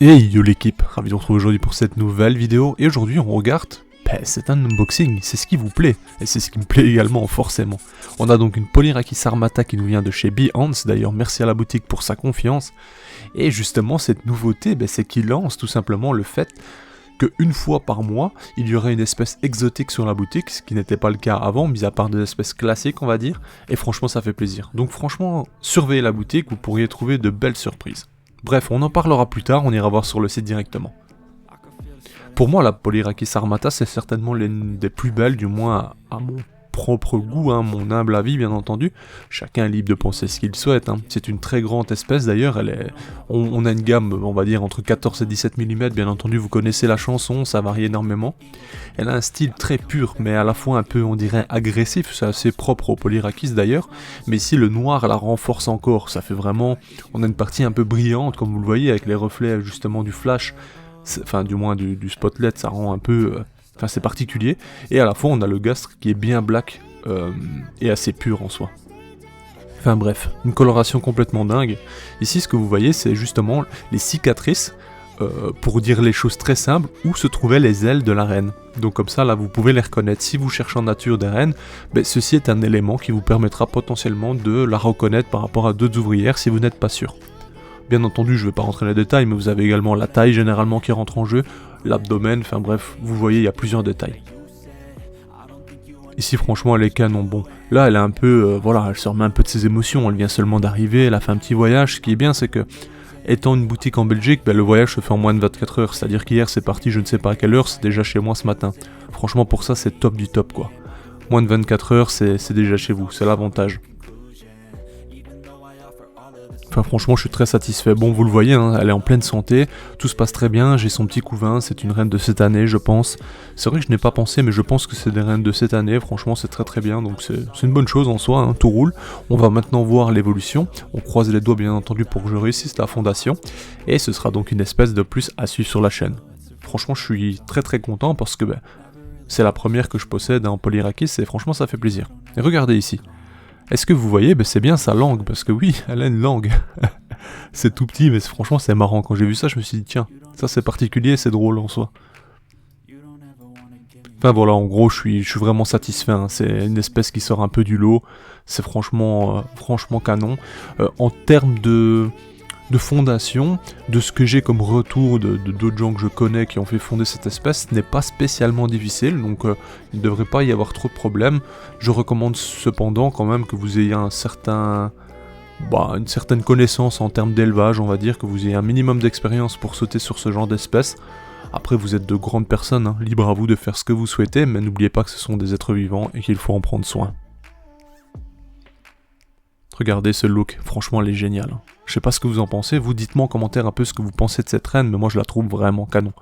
Hey yo l'équipe, ravi de vous retrouver aujourd'hui pour cette nouvelle vidéo, et aujourd'hui on regarde, c'est un unboxing, c'est ce qui vous plaît, et c'est ce qui me plaît également forcément. On a donc une Polyrakis Armata qui nous vient de chez Behance, d'ailleurs merci à la boutique pour sa confiance, et justement cette nouveauté, c'est qu'il lance tout simplement le fait qu'une fois par mois, il y aurait une espèce exotique sur la boutique, ce qui n'était pas le cas avant, mis à part des espèces classiques on va dire, et franchement ça fait plaisir. Donc franchement, surveillez la boutique, vous pourriez trouver de belles surprises. Bref, on en parlera plus tard, on ira voir sur le site directement. Pour moi, la Polyrakis Armata, c'est certainement l'une des plus belles, du moins à mon propre goût, mon humble avis bien entendu. Chacun est libre de penser ce qu'il souhaite. C'est une très grande espèce d'ailleurs, on a une gamme, on va dire, entre 14 et 17 mm, bien entendu, vous connaissez la chanson, ça varie énormément. Elle a un style très pur, mais à la fois un peu, on dirait, agressif, c'est assez propre aux Polyrakis d'ailleurs, mais ici le noir la renforce encore, ça fait vraiment, on a une partie un peu brillante, comme vous le voyez, avec les reflets justement du flash, enfin du moins du spotlight, ça rend un peu... Enfin c'est particulier, et à la fois on a le gastre qui est bien black et assez pur en soi. Enfin bref, une coloration complètement dingue. Ici ce que vous voyez c'est justement les cicatrices, pour dire les choses très simples, où se trouvaient les ailes de la reine. Donc comme ça là vous pouvez les reconnaître. Si vous cherchez en nature des reines, ceci est un élément qui vous permettra potentiellement de la reconnaître par rapport à d'autres ouvrières si vous n'êtes pas sûr. Bien entendu, je ne vais pas rentrer dans les détails, mais vous avez également la taille généralement qui rentre en jeu, l'abdomen, enfin bref, vous voyez, il y a plusieurs détails. Ici, franchement, elle est canon. Bon, là, elle est un peu, voilà, elle se remet un peu de ses émotions, elle vient seulement d'arriver, elle a fait un petit voyage. Ce qui est bien, c'est que, étant une boutique en Belgique, le voyage se fait en moins de 24 heures. C'est-à-dire qu'hier, c'est parti, je ne sais pas à quelle heure, c'est déjà chez moi ce matin. Franchement, pour ça, c'est top du top, quoi. Moins de 24 heures, c'est déjà chez vous, c'est l'avantage. Enfin franchement je suis très satisfait, bon vous le voyez, elle est en pleine santé, tout se passe très bien, j'ai son petit couvain, c'est une reine de cette année je pense. C'est vrai que je n'ai pas pensé mais je pense que c'est des reines de cette année, franchement c'est très bien, donc c'est une bonne chose en soi, tout roule. On va maintenant voir l'évolution, on croise les doigts bien entendu pour que je réussisse la fondation, et ce sera donc une espèce de plus à suivre sur la chaîne. Franchement je suis très content parce que c'est la première que je possède en Polyrakis et franchement ça fait plaisir. Et regardez ici. Est-ce que vous voyez, c'est bien sa langue, parce que oui, elle a une langue. C'est tout petit, mais franchement c'est marrant. Quand j'ai vu ça, je me suis dit, tiens, ça c'est particulier, c'est drôle en soi. Enfin voilà, en gros, je suis vraiment satisfait. C'est une espèce qui sort un peu du lot. C'est franchement canon. En termes de fondation, de ce que j'ai comme retour de d'autres gens que je connais qui ont fait fonder cette espèce, n'est pas spécialement difficile, donc il ne devrait pas y avoir trop de problèmes. Je recommande cependant quand même que vous ayez une certaine connaissance en termes d'élevage, on va dire, que vous ayez un minimum d'expérience pour sauter sur ce genre d'espèce. Après vous êtes de grandes personnes, libre à vous de faire ce que vous souhaitez, mais n'oubliez pas que ce sont des êtres vivants et qu'il faut en prendre soin. Regardez ce look, franchement elle est géniale. Je sais pas ce que vous en pensez, vous dites-moi en commentaire un peu ce que vous pensez de cette reine, mais moi je la trouve vraiment canon.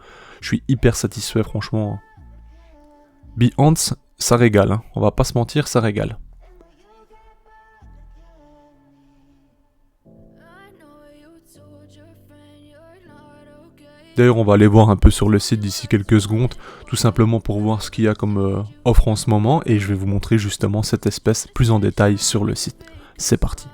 Je suis hyper satisfait franchement. Behance, ça régale, on va pas se mentir, ça régale. D'ailleurs on va aller voir un peu sur le site d'ici quelques secondes, tout simplement pour voir ce qu'il y a comme offre en ce moment, et je vais vous montrer justement cette espèce plus en détail sur le site. C'est parti.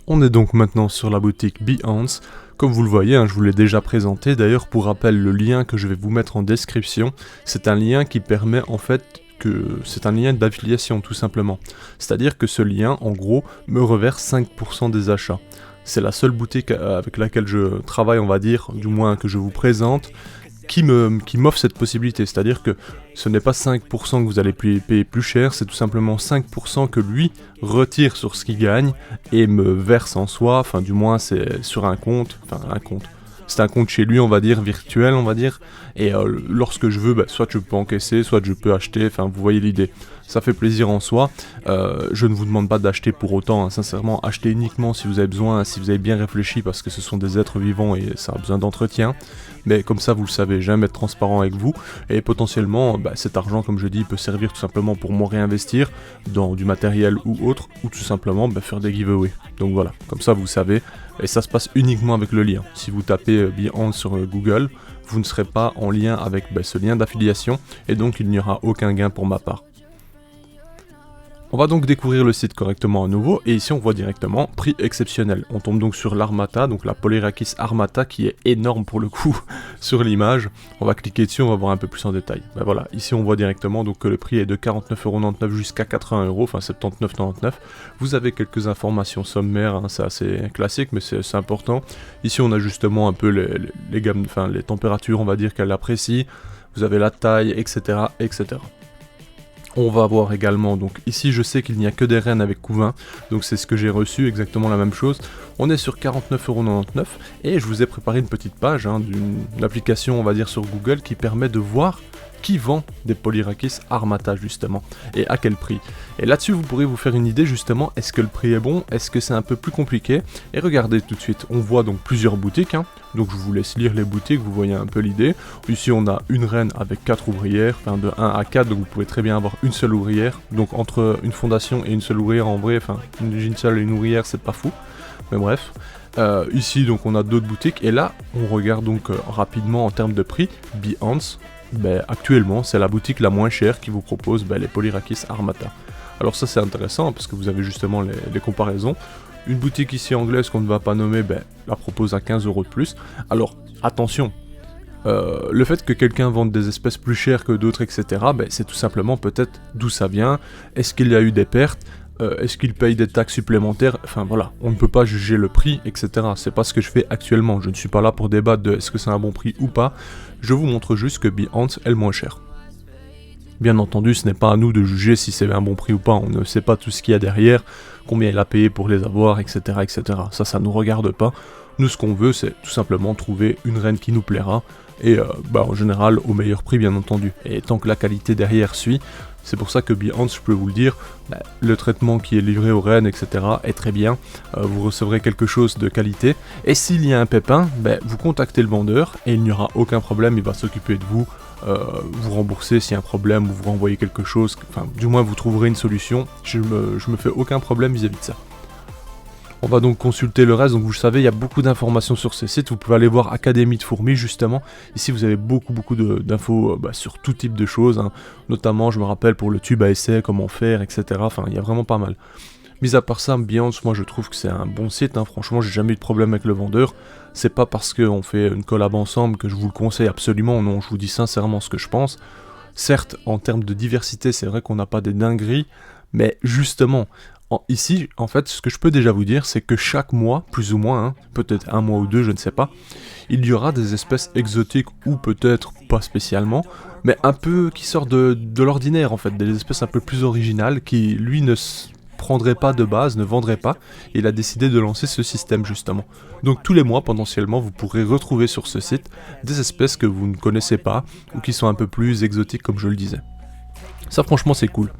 On est donc maintenant sur la boutique Behance. Comme vous le voyez, je vous l'ai déjà présenté. D'ailleurs, pour rappel, le lien que je vais vous mettre en description, c'est un lien qui permet en fait c'est un lien d'affiliation tout simplement. C'est-à-dire que ce lien, en gros, me reverse 5% des achats. C'est la seule boutique avec laquelle je travaille, on va dire, du moins que je vous présente, qui m'offre cette possibilité, c'est-à-dire que ce n'est pas 5% que vous allez payer plus cher, c'est tout simplement 5% que lui retire sur ce qu'il gagne et me verse en soi, enfin du moins c'est sur un compte, c'est un compte chez lui on va dire, virtuel on va dire, et lorsque je veux, soit je peux encaisser, soit je peux acheter, enfin vous voyez l'idée. Ça fait plaisir en soi, je ne vous demande pas d'acheter pour autant, sincèrement, achetez uniquement si vous avez besoin, si vous avez bien réfléchi parce que ce sont des êtres vivants et ça a besoin d'entretien, mais comme ça vous le savez, j'aime être transparent avec vous, et potentiellement cet argent comme je dis peut servir tout simplement pour me réinvestir dans du matériel ou autre, ou tout simplement faire des giveaways, donc voilà, comme ça vous savez, et ça se passe uniquement avec le lien. Si vous tapez Behance sur Google, vous ne serez pas en lien avec ce lien d'affiliation, et donc il n'y aura aucun gain pour ma part. On va donc découvrir le site correctement à nouveau, et ici on voit directement prix exceptionnel. On tombe donc sur l'Armata, donc la Polyrakis Armata qui est énorme pour le coup sur l'image. On va cliquer dessus, on va voir un peu plus en détail. Ben voilà, ici on voit directement donc que le prix est de 49,99€ jusqu'à 80€, enfin 79,99€. Vous avez quelques informations sommaires, hein, c'est assez classique mais c'est important. Ici on a justement un peu les gammes, enfin les températures on va dire qu'elle apprécie. Vous avez la taille, etc. etc. On va voir également, donc ici je sais qu'il n'y a que des rennes avec couvain, donc c'est ce que j'ai reçu, exactement la même chose. On est sur 49,99€ et je vous ai préparé une petite page d'une application on va dire sur Google qui permet de voir qui vend des Polyrakis Armata justement, et à quel prix. Et là-dessus vous pourrez vous faire une idée justement, est-ce que le prix est bon, est-ce que c'est un peu plus compliqué. Et regardez tout de suite, on voit donc plusieurs boutiques, donc je vous laisse lire les boutiques, vous voyez un peu l'idée. Ici on a une reine avec 4 ouvrières, enfin de 1 à 4, donc vous pouvez très bien avoir une seule ouvrière. Donc entre une fondation et une seule ouvrière en vrai, enfin une seule et une ouvrière c'est pas fou, mais bref. Ici donc on a d'autres boutiques, et là on regarde donc rapidement en termes de prix, Behance. Actuellement, c'est la boutique la moins chère qui vous propose les Polyrakis Armata. Alors ça c'est intéressant parce que vous avez justement les comparaisons. Une boutique ici anglaise qu'on ne va pas nommer, la propose à 15€ de plus. Alors attention, le fait que quelqu'un vende des espèces plus chères que d'autres, etc., c'est tout simplement peut-être d'où ça vient, est-ce qu'il y a eu des pertes, est-ce qu'il paye des taxes supplémentaires, enfin voilà, on ne peut pas juger le prix, etc. C'est pas ce que je fais actuellement, je ne suis pas là pour débattre de est-ce que c'est un bon prix ou pas, je vous montre juste que Behance est le moins cher. Bien entendu, ce n'est pas à nous de juger si c'est un bon prix ou pas, on ne sait pas tout ce qu'il y a derrière, combien il a payé pour les avoir, etc. etc. Ça nous regarde pas. Nous, ce qu'on veut, c'est tout simplement trouver une reine qui nous plaira, et en général au meilleur prix bien entendu. Et tant que la qualité derrière suit, c'est pour ça que Behance, je peux vous le dire, le traitement qui est livré aux rennes, etc. est très bien, vous recevrez quelque chose de qualité, et s'il y a un pépin, vous contactez le vendeur, et il n'y aura aucun problème, il va s'occuper de vous, vous rembourser s'il y a un problème, ou vous renvoyer quelque chose, enfin du moins vous trouverez une solution, je me fais aucun problème vis-à-vis de ça. On va donc consulter le reste, donc vous savez, il y a beaucoup d'informations sur ce site, vous pouvez aller voir Académie de Fourmis justement, ici vous avez beaucoup d'infos sur tout type de choses, notamment je me rappelle pour le tube à essai, comment faire, etc. Enfin il y a vraiment pas mal. Mis à part ça, Behance, moi je trouve que c'est un bon site, franchement j'ai jamais eu de problème avec le vendeur, c'est pas parce qu'on fait une collab ensemble que je vous le conseille absolument, non, je vous dis sincèrement ce que je pense. Certes, en termes de diversité, c'est vrai qu'on n'a pas des dingueries, mais justement, ici, en fait, ce que je peux déjà vous dire, c'est que chaque mois, plus ou moins, peut-être un mois ou deux, je ne sais pas, il y aura des espèces exotiques, ou peut-être pas spécialement, mais un peu qui sortent de l'ordinaire, en fait, des espèces un peu plus originales, qui, lui, ne prendrait pas de base, ne vendrait pas, et il a décidé de lancer ce système, justement. Donc tous les mois, potentiellement, vous pourrez retrouver sur ce site des espèces que vous ne connaissez pas, ou qui sont un peu plus exotiques, comme je le disais. Ça, franchement, c'est cool.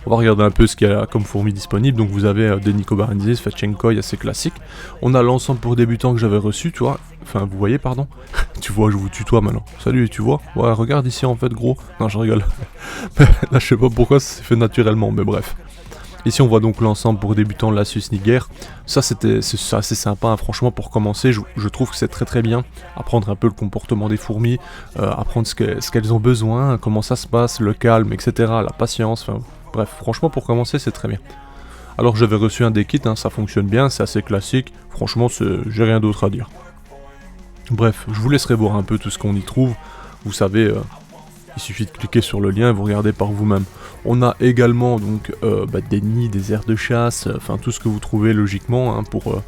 On va regarder un peu ce qu'il y a comme fourmis disponibles. Donc vous avez des Nicobarensis, Fetchenkoi assez classique. On a l'ensemble pour débutants que j'avais reçu, tu vois. Enfin, vous voyez, pardon. Tu vois, je vous tutoie maintenant. Salut, tu vois. Ouais, regarde ici en fait, gros. Non, je rigole. Là, je sais pas pourquoi ça s'est fait naturellement, mais bref. Ici, on voit donc l'ensemble pour débutants Lassus Niger. Ça, c'est assez sympa, franchement, pour commencer. Je trouve que c'est très bien. Apprendre un peu le comportement des fourmis, apprendre ce qu'elles ont besoin, comment ça se passe, le calme, etc. La patience, enfin... Bref, franchement, pour commencer, c'est très bien. Alors, j'avais reçu un des kits, ça fonctionne bien, c'est assez classique. Franchement, j'ai rien d'autre à dire. Bref, je vous laisserai voir un peu tout ce qu'on y trouve. Vous savez, il suffit de cliquer sur le lien et vous regardez par vous-même. On a également donc des nids, des aires de chasse, enfin tout ce que vous trouvez logiquement pour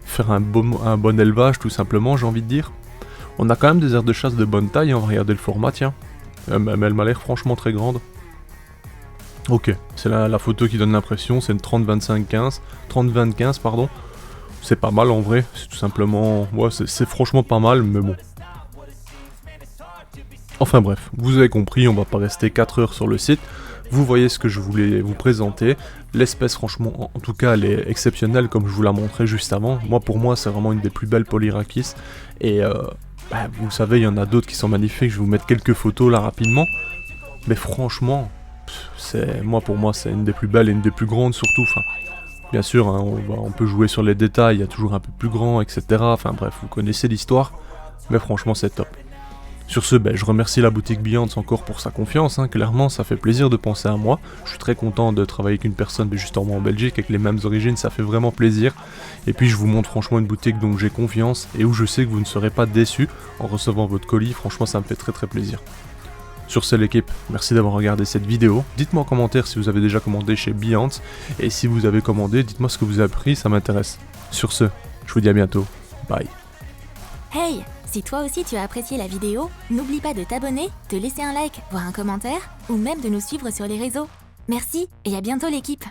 faire un bon élevage, tout simplement, j'ai envie de dire. On a quand même des aires de chasse de bonne taille, on va regarder le format, tiens. Mais elle m'a l'air franchement très grande. Ok, c'est la photo qui donne l'impression, c'est une 30-25-15, 30-25, pardon. C'est pas mal en vrai, c'est tout simplement... Ouais, c'est franchement pas mal, mais bon. Enfin bref, vous avez compris, on va pas rester 4 heures sur le site. Vous voyez ce que je voulais vous présenter. L'espèce, franchement, en tout cas, elle est exceptionnelle, comme je vous la montrais juste avant. Pour moi, c'est vraiment une des plus belles Polyrakis. Et vous savez, il y en a d'autres qui sont magnifiques, je vais vous mettre quelques photos là rapidement. Mais franchement... pour moi c'est une des plus belles et une des plus grandes surtout, bien sûr on peut jouer sur les détails, il y a toujours un peu plus grand, etc. Enfin bref, vous connaissez l'histoire, mais franchement c'est top. Sur ce, je remercie la boutique Beyond encore pour sa confiance, clairement ça fait plaisir de penser à moi, je suis très content de travailler avec une personne justement en Belgique avec les mêmes origines, ça fait vraiment plaisir, et puis je vous montre franchement une boutique dont j'ai confiance et où je sais que vous ne serez pas déçus en recevant votre colis, franchement ça me fait très plaisir. Sur ce l'équipe, merci d'avoir regardé cette vidéo, dites-moi en commentaire si vous avez déjà commandé chez Beyond, et si vous avez commandé, dites-moi ce que vous avez pris, ça m'intéresse. Sur ce, je vous dis à bientôt, bye. Hey! Si toi aussi tu as apprécié la vidéo, n'oublie pas de t'abonner, de laisser un like, voire un commentaire, ou même de nous suivre sur les réseaux. Merci et à bientôt l'équipe!